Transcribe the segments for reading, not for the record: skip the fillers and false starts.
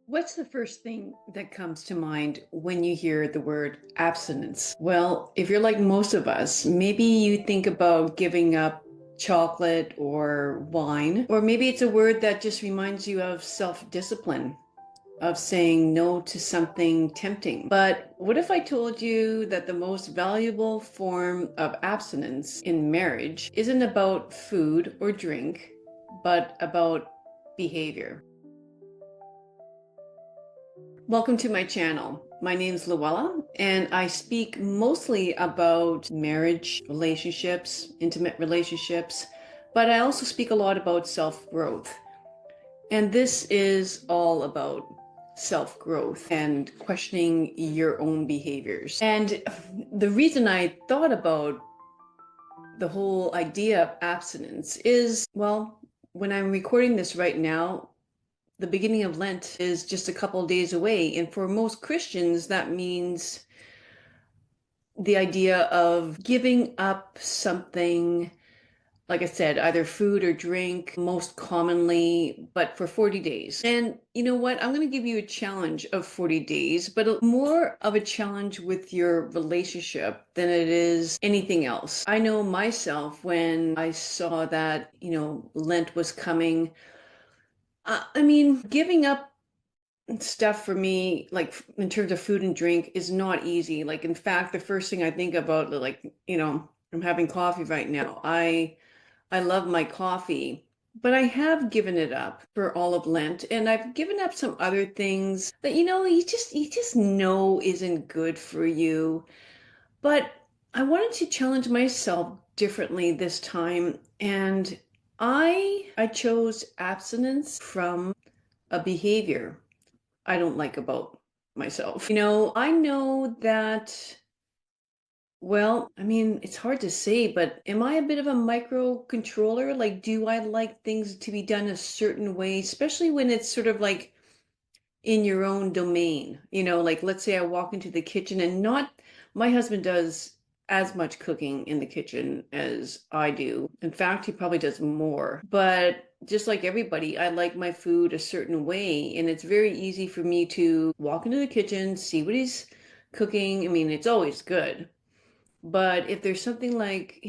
What's the first thing that comes to mind when you hear the word abstinence? Well, if you're like most of us, maybe you think about giving up chocolate or wine, or maybe it's a word that just reminds you of self discipline, of saying no to something tempting. But what if I told you that the most valuable form of abstinence in marriage isn't about food or drink, but about behavior? Welcome to my channel. My name is Luella, and I speak mostly about marriage, relationships, intimate relationships, but I also speak a lot about self growth. And this is all about self growth and questioning your own behaviors. And the reason I thought about the whole idea of abstinence is, well, when I'm recording this right now, the beginning of Lent is just a couple of days away. And for most Christians, that means the idea of giving up something, like I said, either food or drink, most commonly, but for 40 days. And you know what? I'm going to give you a challenge of 40 days, but more of a challenge with your relationship than it is anything else. I know myself when I saw that, Lent was coming. Giving up stuff for me, like in terms of food and drink, is not easy. Like, in fact, the first thing I think about, like, I'm having coffee right now. I love my coffee, but I have given it up for all of Lent, and I've given up some other things that you just know isn't good for you. But I wanted to challenge myself differently this time, and I chose abstinence from a behavior I don't like about myself. I know that, well, it's hard to say, but am I a bit of a microcontroller? Like, do I like things to be done a certain way, especially when it's sort of like in your own domain? Like, let's say I walk into the kitchen and not my husband does as much cooking in the kitchen as I do. In fact, he probably does more. But just like everybody, I like my food a certain way, and it's very easy for me to walk into the kitchen, see what he's cooking. It's always good. But if there's something like,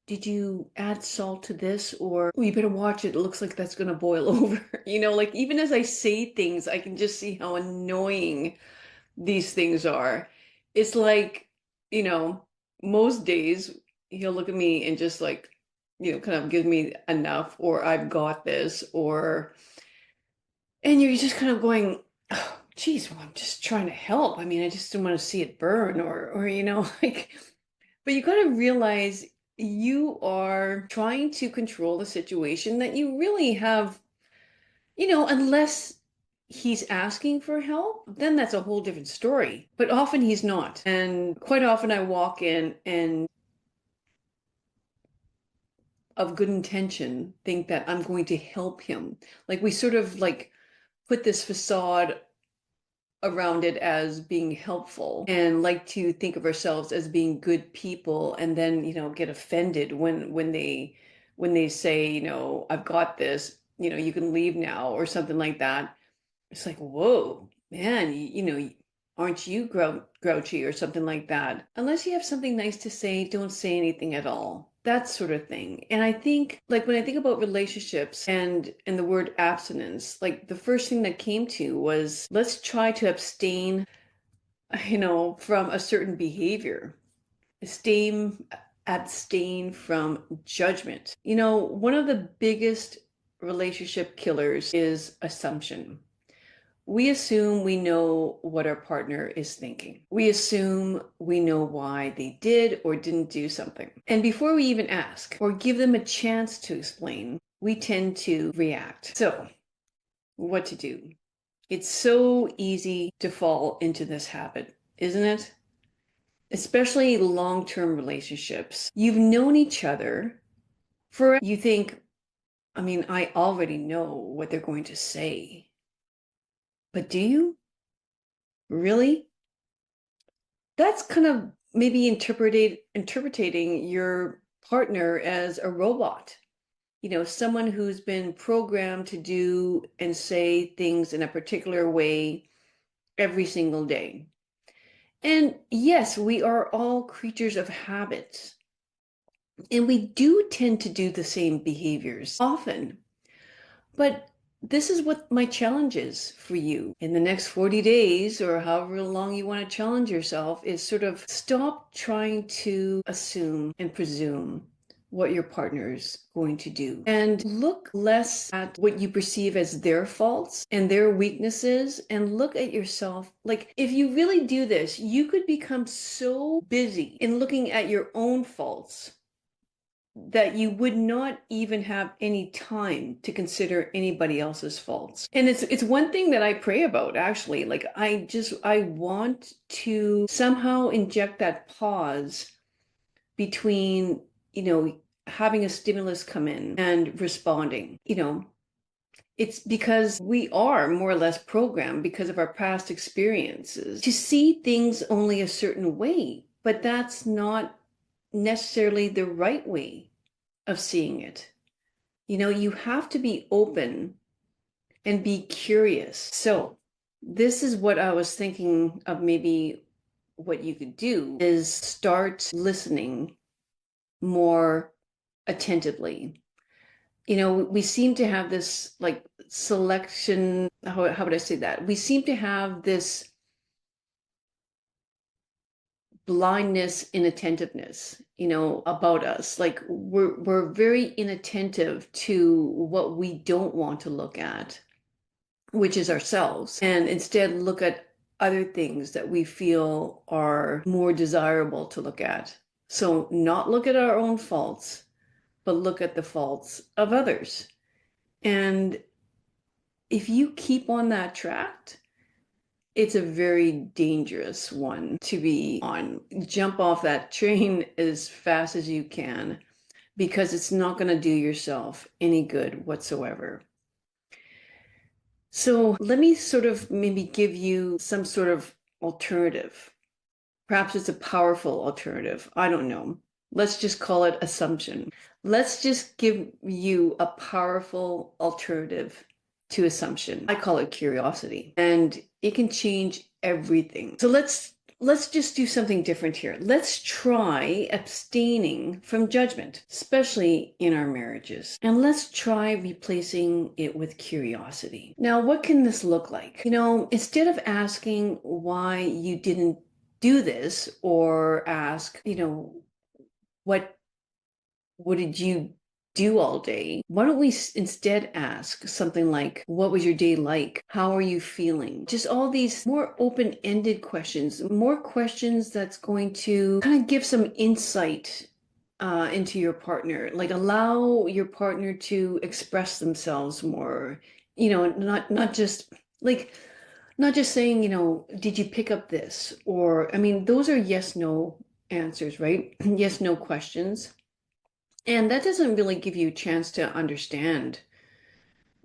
did you add salt to this? Or, "Oh, you better watch it. It looks like that's going to boil over." Like, even as I say things, I can just see how annoying these things are. It's like, you know, most days he'll look at me and just like, kind of give me enough, or "I've got this," and you're just kind of going, "Oh, geez, well, I'm just trying to help. I just don't want to see it burn," or, like, but you got to realize you are trying to control the situation that you really have, unless he's asking for help, then that's a whole different story. But often he's not. And quite often I walk in and, of good intention, think that I'm going to help him. Like, we sort of like put this facade around it as being helpful and like to think of ourselves as being good people, and then get offended when they say, "I've got this, you can leave now," or something like that. It's like, whoa, man, aren't you grouchy or something like that? Unless you have something nice to say, don't say anything at all. That sort of thing. And I think, like, when I think about relationships and the word abstinence, like, the first thing that came to was, let's try to abstain, from a certain behavior. Abstain from judgment. One of the biggest relationship killers is assumption. We assume we know what our partner is thinking. We assume we know why they did or didn't do something. And before we even ask or give them a chance to explain, we tend to react. So, what to do? It's so easy to fall into this habit, isn't it? Especially long-term relationships. You've known each other for, you think, I already know what they're going to say. But do you really? That's kind of maybe interpreting your partner as a robot. someone who's been programmed to do and say things in a particular way every single day. And yes, we are all creatures of habits, and we do tend to do the same behaviors often. But this is what my challenge is for you in the next 40 days, or however long you want to challenge yourself, is sort of stop trying to assume and presume what your partner's going to do, and look less at what you perceive as their faults and their weaknesses, and look at yourself. Like, if you really do this, you could become so busy in looking at your own faults that you would not even have any time to consider anybody else's faults. And it's one thing that I pray about, actually. Like, I want to somehow inject that pause between, having a stimulus come in and responding. It's because we are more or less programmed because of our past experiences to see things only a certain way, but that's not necessarily the right way of seeing it. You have to be open and be curious. So, this is what I was thinking of. Maybe what you could do is start listening more attentively. We seem to have this like selection. How would I say that? We seem to have this blindness, inattentiveness, about us. Like, we're very inattentive to what we don't want to look at, which is ourselves, and instead look at other things that we feel are more desirable to look at. So not look at our own faults, but look at the faults of others. And if you keep on that track, it's a very dangerous one to be on. Jump off that train as fast as you can, because it's not going to do yourself any good whatsoever. So let me sort of maybe give you some sort of alternative. Perhaps it's a powerful alternative. I don't know. Let's just call it assumption. Let's just give you a powerful alternative to assumption. I call it curiosity, and it can change everything. So let's just do something different here. Let's try abstaining from judgment, especially in our marriages. And let's try replacing it with curiosity. Now, what can this look like? Instead of asking why you didn't do this, or ask, what did you do all day? Why don't we instead ask something like, what was your day like? How are you feeling? Just all these more open-ended questions, more questions that's going to kind of give some insight into your partner, like allow your partner to express themselves more, not just like, not just saying, did you pick up this? Or, I mean, those are yes, no answers, right? Yes, no questions. And that doesn't really give you a chance to understand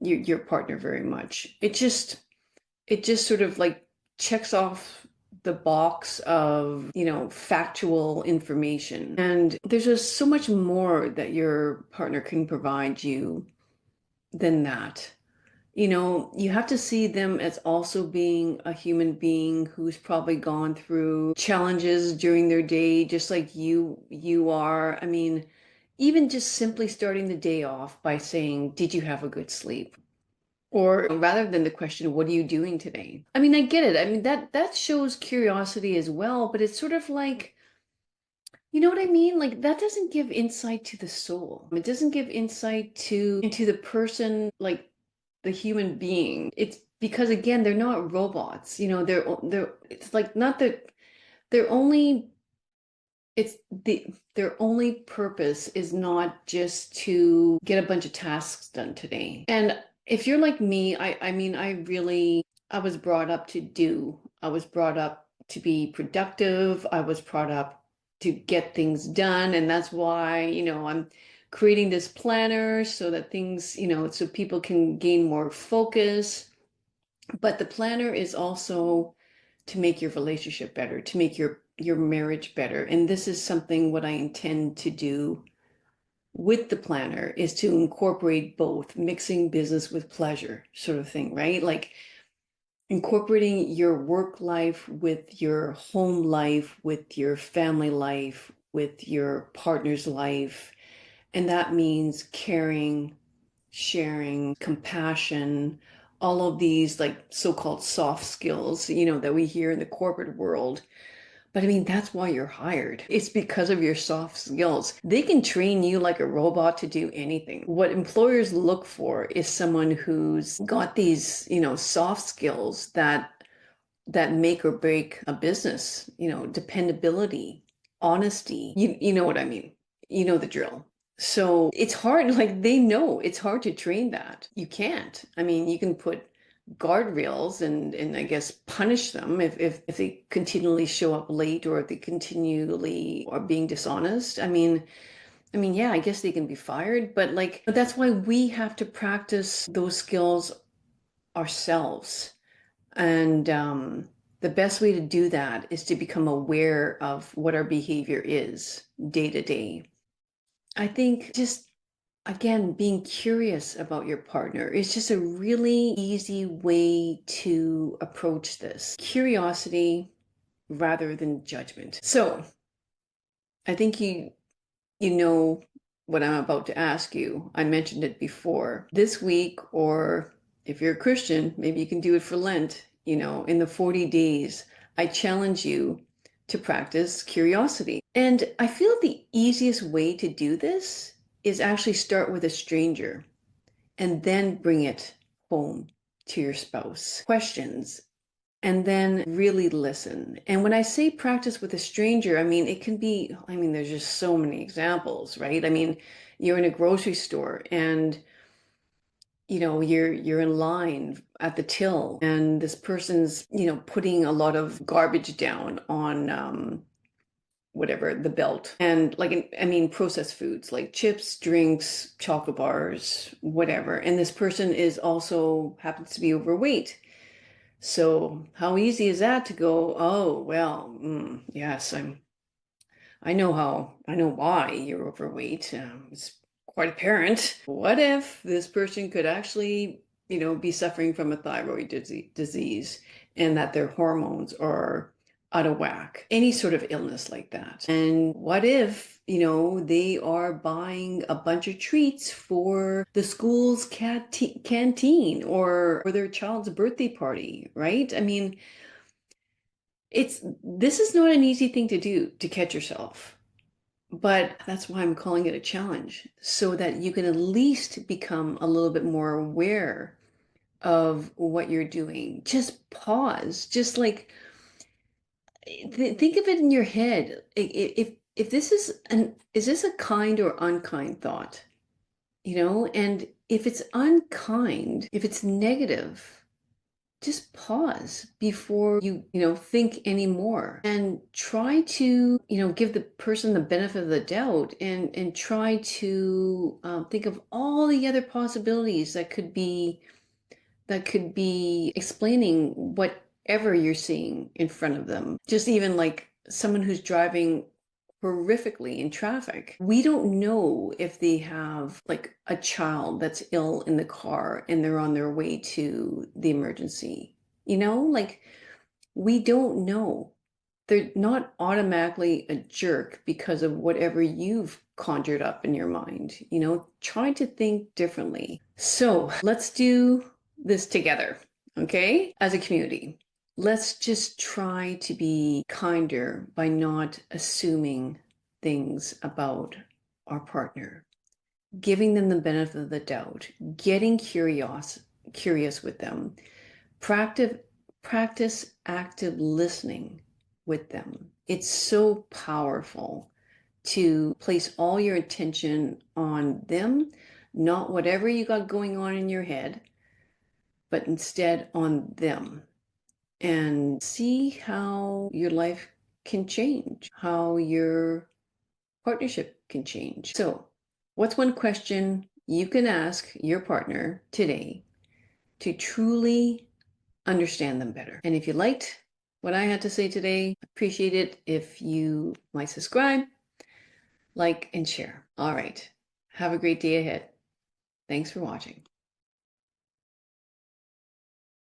your partner very much. It just sort of like checks off the box of, factual information. And there's just so much more that your partner can provide you than that. You have to see them as also being a human being who's probably gone through challenges during their day, just like you are. I mean, even just simply starting the day off by saying, "Did you have a good sleep?" Or rather than the question, "What are you doing today?" I mean, I get it. I mean, that shows curiosity as well, but it's sort of like, you know what I mean? Like, that doesn't give insight to the soul. It doesn't give insight into the person, like the human being. It's because, again, they're not robots. They're it's like, not that they're only it's their only purpose is not just to get a bunch of tasks done today. And if you're like me, I mean, I was brought up to do. I was brought up to be productive. I was brought up to get things done. And that's why, I'm creating this planner so that things, so people can gain more focus. But the planner is also to make your relationship better, to make your marriage better. And this is something what I intend to do with the planner is to incorporate both, mixing business with pleasure sort of thing, right? Like incorporating your work life with your home life, with your family life, with your partner's life. And that means caring, sharing, compassion, all of these like so-called soft skills, that we hear in the corporate world. But I mean, that's why you're hired. It's because of your soft skills. They can train you like a robot to do anything. What employers look for is someone who's got these, soft skills that make or break a business, dependability, honesty. You know what I mean? You know the drill. So it's hard, like they know it's hard to train that. You can't. I mean, you can put guardrails and I guess punish them if they continually show up late or if they continually are being dishonest. I mean, yeah, I guess they can be fired, but that's why we have to practice those skills ourselves. And the best way to do that is to become aware of what our behavior is day to day. I think just, again, being curious about your partner is just a really easy way to approach this. Curiosity rather than judgment. So I think you know what I'm about to ask you. I mentioned it before. This week, or if you're a Christian, maybe you can do it for Lent, in the 40 days, I challenge you to practice curiosity. And I feel the easiest way to do this is actually start with a stranger and then bring it home to your spouse. Questions, and then really listen. And when I say practice with a stranger, I mean, it can be, there's just so many examples, right? I mean, you're in a grocery store and you're in line at the till and this person's, putting a lot of garbage down on whatever the belt and like processed foods like chips, drinks, chocolate bars, whatever. And this person is also happens to be overweight. So how easy is that to go, oh, well, yes, I know why you're overweight. It's quite apparent. What if this person could actually, be suffering from a thyroid disease and that their hormones are out of whack? Any sort of illness like that. And what if, they are buying a bunch of treats for the school's canteen or for their child's birthday party, right? I mean, this is not an easy thing to do to catch yourself. But that's why I'm calling it a challenge, so that you can at least become a little bit more aware of what you're doing. Just pause. Just like think of it in your head. If this is this a kind or unkind thought? And if it's unkind, if it's negative, just pause before you think anymore and try to give the person the benefit of the doubt and try to think of all the other possibilities that could be explaining whatever you're seeing in front of them. Just even like someone who's driving horrifically in traffic. We don't know if they have like a child that's ill in the car and they're on their way to the emergency. Like we don't know. They're not automatically a jerk because of whatever you've conjured up in your mind. Try to think differently. So let's do this together, okay? As a community. Let's just try to be kinder by not assuming things about our partner, giving them the benefit of the doubt, getting curious with them, practice practice active listening with them. It's so powerful to place all your attention on them, not whatever you got going on in your head, but instead on them, and see how your life can change, how your partnership can change. So, what's one question you can ask your partner today to truly understand them better? And if you liked what I had to say today, appreciate it if you might subscribe, like, and share. All right. Have a great day ahead. Thanks for watching.